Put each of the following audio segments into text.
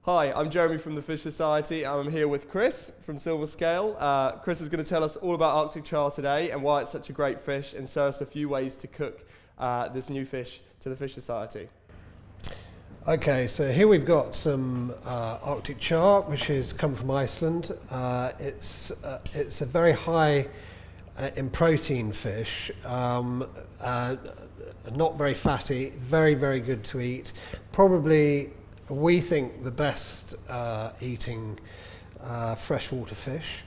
Hi, I'm Jeremy from the Fish Society, and I'm here with Chris from Silver Scale. Chris is going to tell us all about Arctic Char today and why it's such a great fish, and show us a few ways to cook this new fish to the Fish Society. Okay, so here we've got some Arctic Char, which has come from Iceland. It's a very high in protein fish, not very fatty, very, very good to eat. Probably, we think, the best eating freshwater fish.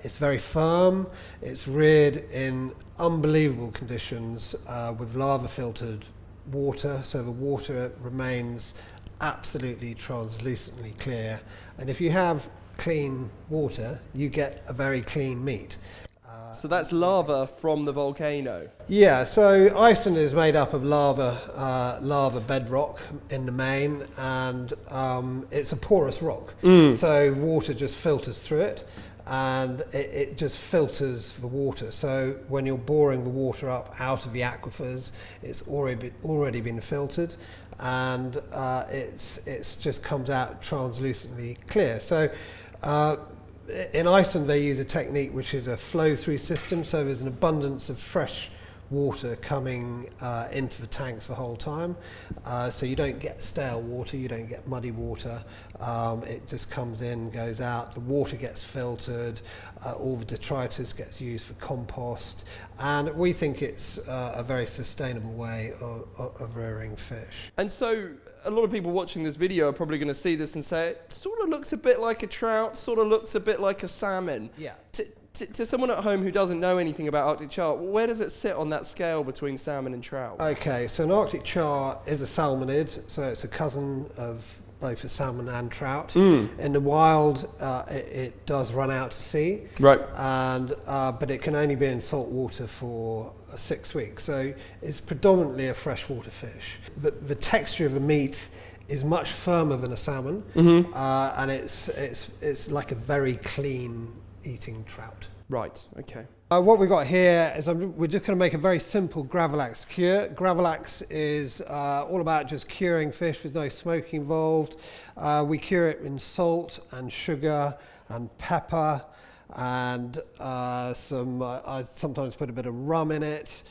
It's very firm. It's reared in unbelievable conditions with lava filtered water, so the water remains absolutely translucently clear. And if you have clean water, you get a very clean meat. So that's lava from the volcano? Yeah, so Iceland is made up of lava bedrock in the main, and it's a porous rock. So water just filters through it, and it just filters the water. So when you're boring the water up out of the aquifers, it's already been filtered, and it's just comes out translucently clear. So in Iceland, they use a technique which is a flow-through system, so there's an abundance of fresh water coming into the tanks the whole time. So you don't get stale water, you don't get muddy water. It just comes in, goes out, the water gets filtered, all the detritus gets used for compost, and we think it's a very sustainable way of rearing fish. And so a lot of people watching this video are probably going to see this and say, it sort of looks a bit like a trout, sort of looks a bit like a salmon. Yeah. To someone at home who doesn't know anything about Arctic Char, where does it sit on that scale between salmon and trout? Okay, so an Arctic Char is a salmonid, so it's a cousin of both a salmon and trout. In the wild, it does run out to sea, right? And but it can only be in salt water for 6 weeks, so it's predominantly a freshwater fish. The texture of the meat is much firmer than a salmon, and it's like a very clean eating trout. Right, okay. What we've got here is we're just going to make a very simple Gravadlax cure. Gravadlax is all about just curing fish. There's no smoking involved. We cure it in salt and sugar and pepper, and I sometimes put a bit of rum in it,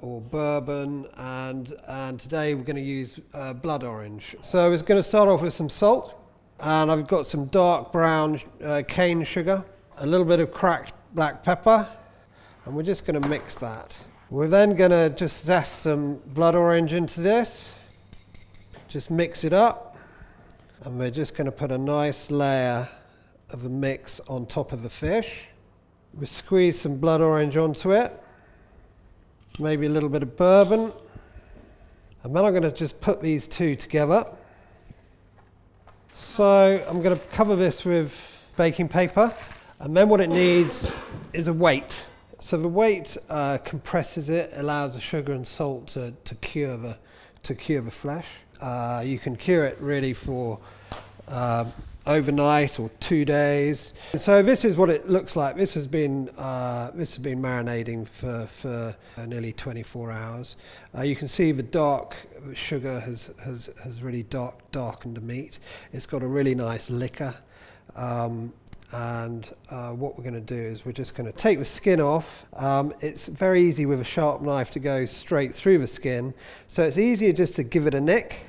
or bourbon, and today we're going to use blood orange. So we're going to start off with some salt, and I've got some dark brown cane sugar, a little bit of cracked black pepper, and we're just going to mix that. We're then going to just zest some blood orange into this, just mix it up, and we're just going to put a nice layer of the mix on top of the fish. We squeeze some blood orange onto it, maybe a little bit of bourbon, and then I'm going to just put these two together. So I'm going to cover this with baking paper. And then what it needs is a weight. So the weight compresses it, allows the sugar and salt to cure the flesh. You can cure it really for overnight or 2 days. And so this is what it looks like. This has been marinating for nearly 24 hours. You can see the dark sugar has really darkened the meat. It's got a really nice liquor. And what we're going to do is we're just going to take the skin off. It's very easy with a sharp knife to go straight through the skin, so it's easier just to give it a nick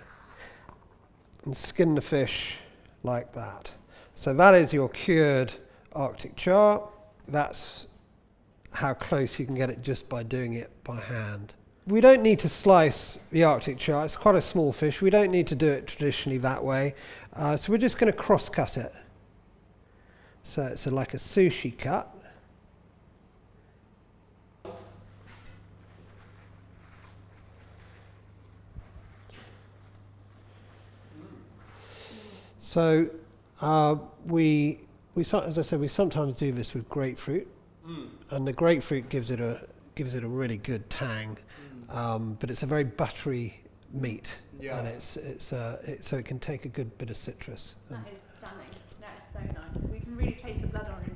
and skin the fish like that. So that is your cured Arctic Char. That's how close you can get it just by doing it by hand. We don't need to slice the Arctic Char. It's quite a small fish. We don't need to do it traditionally that way. So we're just going to cross cut it. So it's like a sushi cut. So as I said, we sometimes do this with grapefruit, and the grapefruit gives it a really good tang, but it's a very buttery meat, and so it can take a good bit of citrus. That is stunning. That is so nice. We can really taste the blood orange